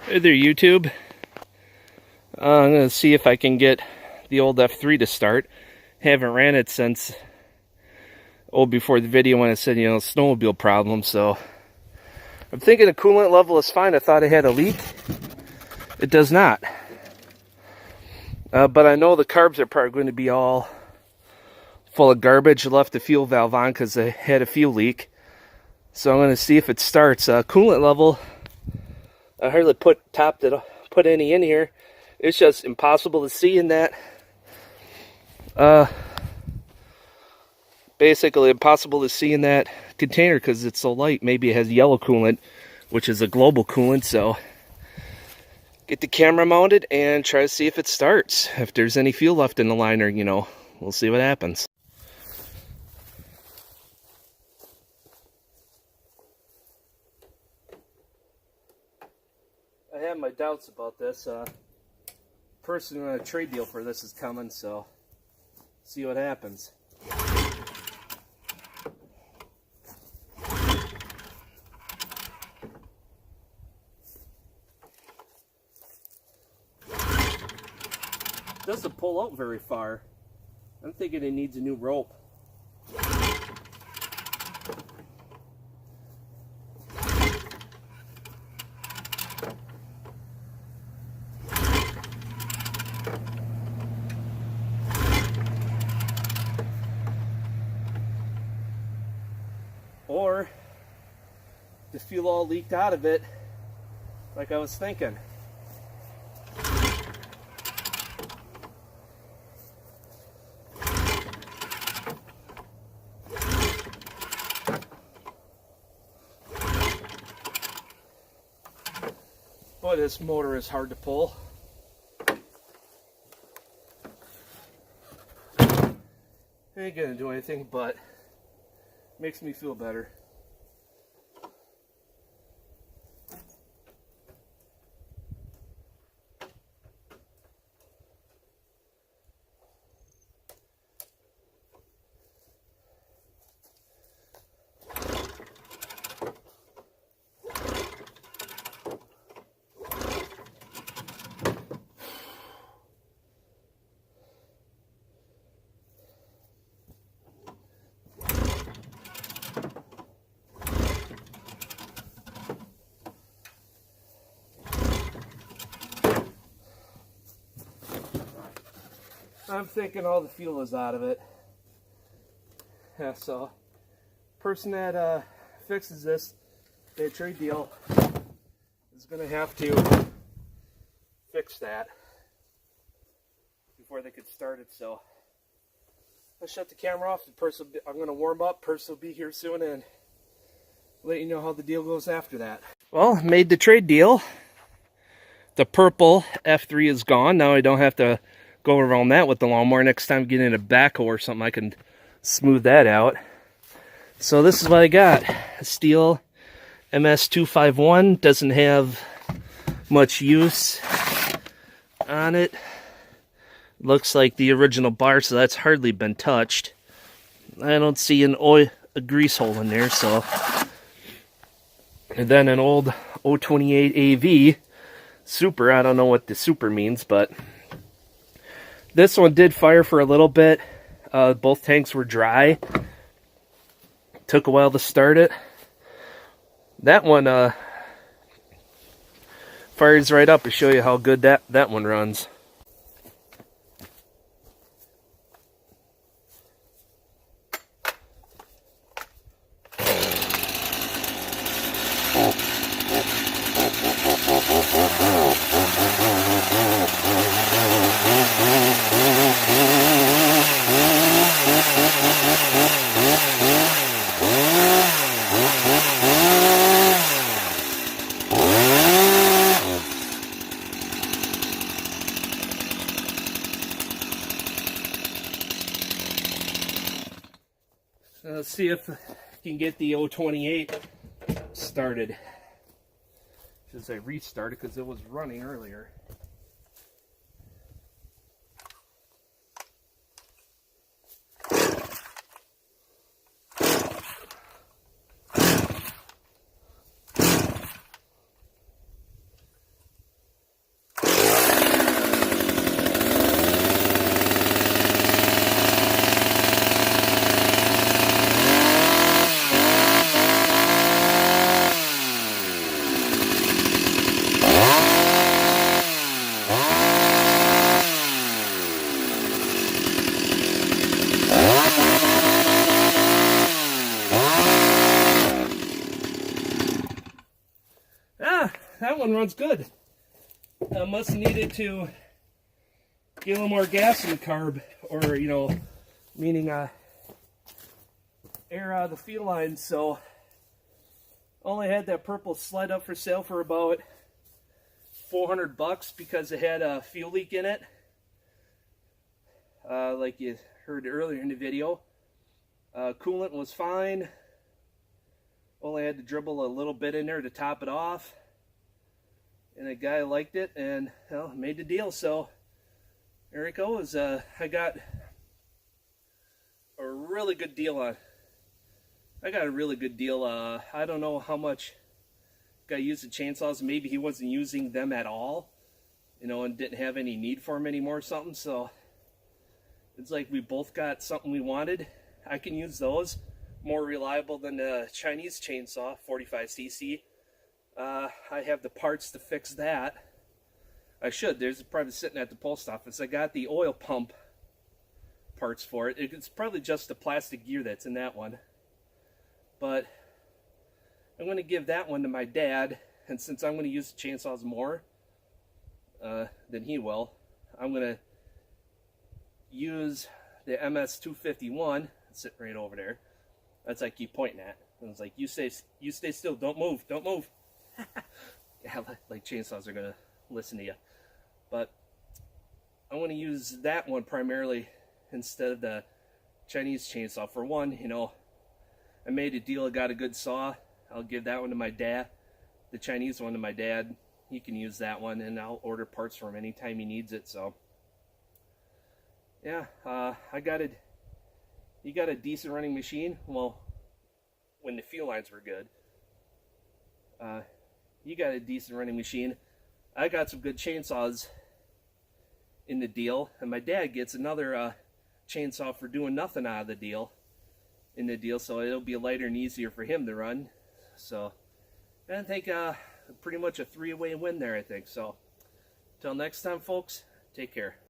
Hey there, YouTube. I'm going to see if I can get the old F3 to start. Haven't ran it since before the video when I said, snowmobile problem. So I'm thinking the coolant level is fine. I thought it had a leak. It does not. But I know the carbs are probably going to be all full of garbage. I left the fuel valve on because I had a fuel leak. So I'm going to see if it starts. Coolant level, I hardly put any in here. It's just impossible to see in that. Basically impossible to see in that container because it's so light. Maybe it has yellow coolant, which is a global coolant. So get the camera mounted and try to see if it starts. If there's any fuel left in the liner, we'll see what happens. I have my doubts about this. Person on a trade deal for this is coming, so see what happens. Doesn't pull out very far. I'm thinking it needs a new rope. Or the fuel all leaked out of it, like I was thinking. Boy, this motor is hard to pull. It ain't gonna do anything, but makes me feel better. I'm thinking all the fuel is out of it. Yeah, so person that fixes this, a trade deal, is going to have to fix that before they could start it. So I'll shut the camera off. I'm going to warm up. Person will be here soon and let you know how the deal goes after that. Well, made the trade deal. The purple F3 is gone. Now I don't have to go around that with the lawnmower. Next time I get in a backhoe or something, I can smooth that out. So this is what I got. A Steel MS251. Doesn't have much use on it. Looks like the original bar, so that's hardly been touched. I don't see a grease hole in there, so. And then an old 028 AV Super. I don't know what the Super means, but this one did fire for a little bit. Both tanks were dry. Took a while to start it. That one fires right up to show you how good that one runs. Let's see if I can get the 028 started. Should say restarted because it was running earlier. that one runs good. Must have needed to get a little more gas in the carb, or, you know, meaning air out of the fuel line. So only had that purple sled up for sale for about $400 because it had a fuel leak in it. Like you heard earlier in the video. Coolant was fine. Only had to dribble a little bit in there to top it off. And the guy liked it and, well, made the deal. So there it goes. I got a really good deal on. I got a really good deal. I don't know how much guy used the chainsaws. Maybe he wasn't using them at all, you know, and didn't have any need for them anymore or something. So it's like we both got something we wanted. I can use those. More reliable than the Chinese chainsaw, 45cc. I have the parts to fix that. I should. There's probably sitting at the post office. I got the oil pump parts for it. It's probably just the plastic gear that's in that one. But I'm going to give that one to my dad. And since I'm going to use the chainsaws more than he will, I'm going to use the MS-251. It's sitting right over there. That's I keep pointing at. And it's like, you stay still, don't move, don't move. Yeah, like chainsaws are gonna listen to you. But I want to use that one primarily instead of the Chinese chainsaw. For one, you know, I made a deal, I got a good saw. I'll give that one to my dad. The Chinese one to my dad. He can use that one, and I'll order parts for him anytime he needs it. So yeah, I got it. You got a decent running machine. Well, when the fuel lines were good, you got a decent running machine. I got some good chainsaws in the deal, and my dad gets another chainsaw for doing nothing out of the deal. So it'll be lighter and easier for him to run. So I think pretty much a three-way win there, I think. So till next time, folks, take care.